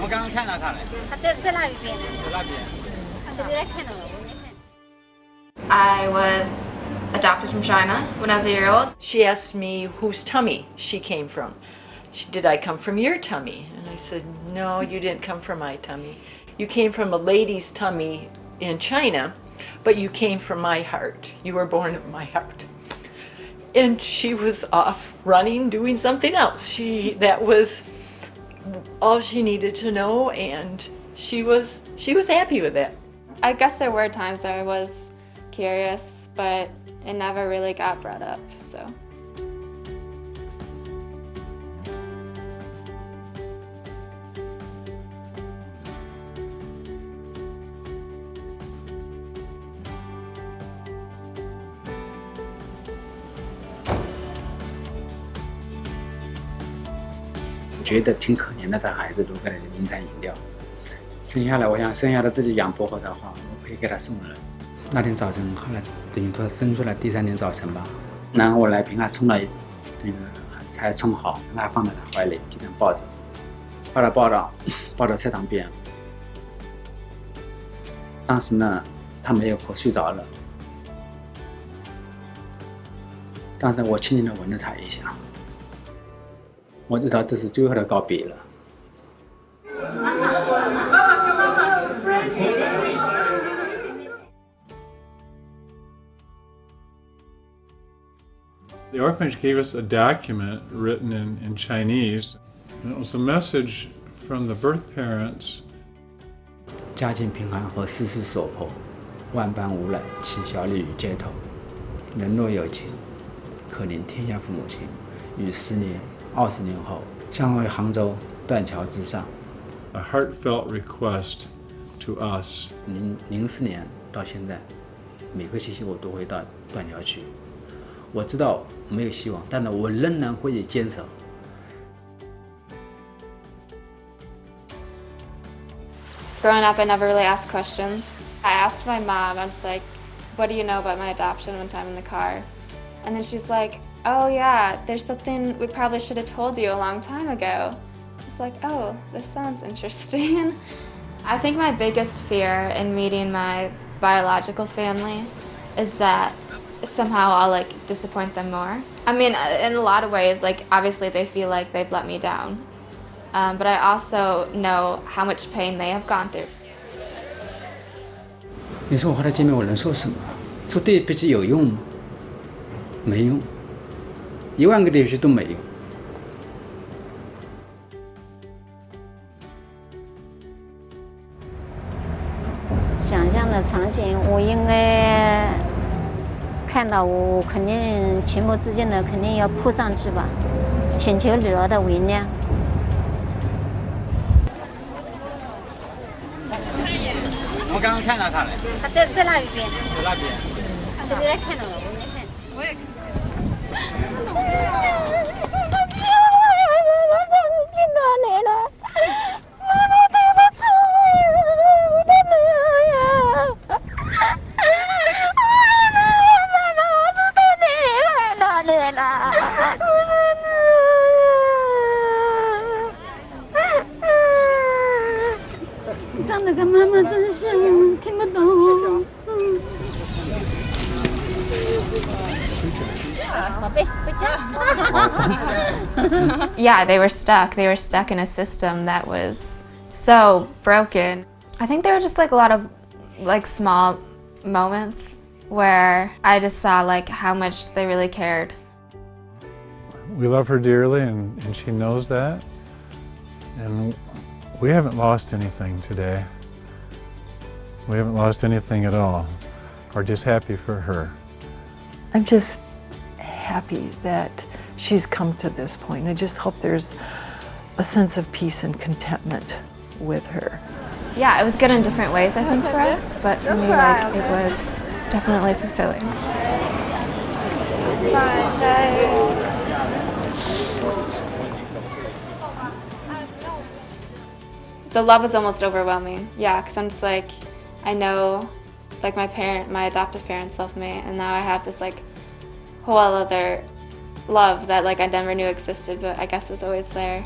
我刚刚看到他了，他在那一边呢，在那边。是不是看到了？我没看。I was adopted from China when I was a year old. She asked me whose tummy she came from. Did I come from your tummy? And I said, no, you didn't come from my tummy. You came from a lady's tummy in China, but you came from my heart. You were born of my heart. And she was off running, doing something else. That was all she needed to know, and she was happy with that. I guess there were times that I was curious, but it never really got brought up, so. 我觉得挺可怜的，这孩子都给他淋餐饮料，生下来我想生下来自己养不活的话，我可以给他送人。那天早晨，后来等于说生出来第3天早晨吧，然后我来陪他冲了，那个才冲好，让他放在他怀里，就这样抱着，把他抱到菜塘边。当时呢，他没有哭，睡着了。当时我轻轻地吻了他一下。我知道这是最后的告别了。The orphanage gave us a document written in Chinese, and it was a message from the birth parents. 家境贫寒和世事所迫，万般无奈，请效力于街头。人若有情，可怜天下父母亲。于10年、20年后，相会杭州断桥之上。A heartfelt request to us. 04年到现在，每个星期我都会到断桥去。我知道没有希望，但是我仍然会坚守。Growing up, I never really asked questions. I asked my mom, I was like, what do you know about my adoption one time in the car? And then she's like, oh yeah, there's something we probably should have told you a long time ago. It's like, oh, this sounds interesting. I think my biggest fear in meeting my biological family is that somehow I'll like disappoint them more. I mean, in a lot of ways, like obviously they feel like they've let me down. But I also know how much pain they have gone through. 你说我和他见面，我能说什么？说对不起有用吗？没用，10000个对不起都没用。想象的场景，我应该看到我肯定情不自禁的肯定要扑上去吧，请求女儿的原谅。我刚刚看到他了，他在那一边呢，在那边。是不是看到了？我没看。我也看。进哪里了？妈妈对不起我的女儿呀！妈妈，我知道你在哪里了。长得跟妈妈真像，听不懂。宝贝，回家。Yeah, they were stuck. They were stuck in a system that was so broken. I think there were just like a lot of like small moments where I just saw like how much they really cared. We love her dearly, and she knows that. And we haven't lost anything today. We haven't lost anything at all. We're just happy for her. I'm just happy that she's come to this point. I just hope there's a sense of peace and contentment with her. Yeah, it was good in different ways, I think, for us, but for me, like, it was definitely fulfilling. The love was almost overwhelming, yeah, because I'm just like, I know, like, my adoptive parents love me, and now I have this, like, whole other love that, like, I never knew existed, but I guess was always there.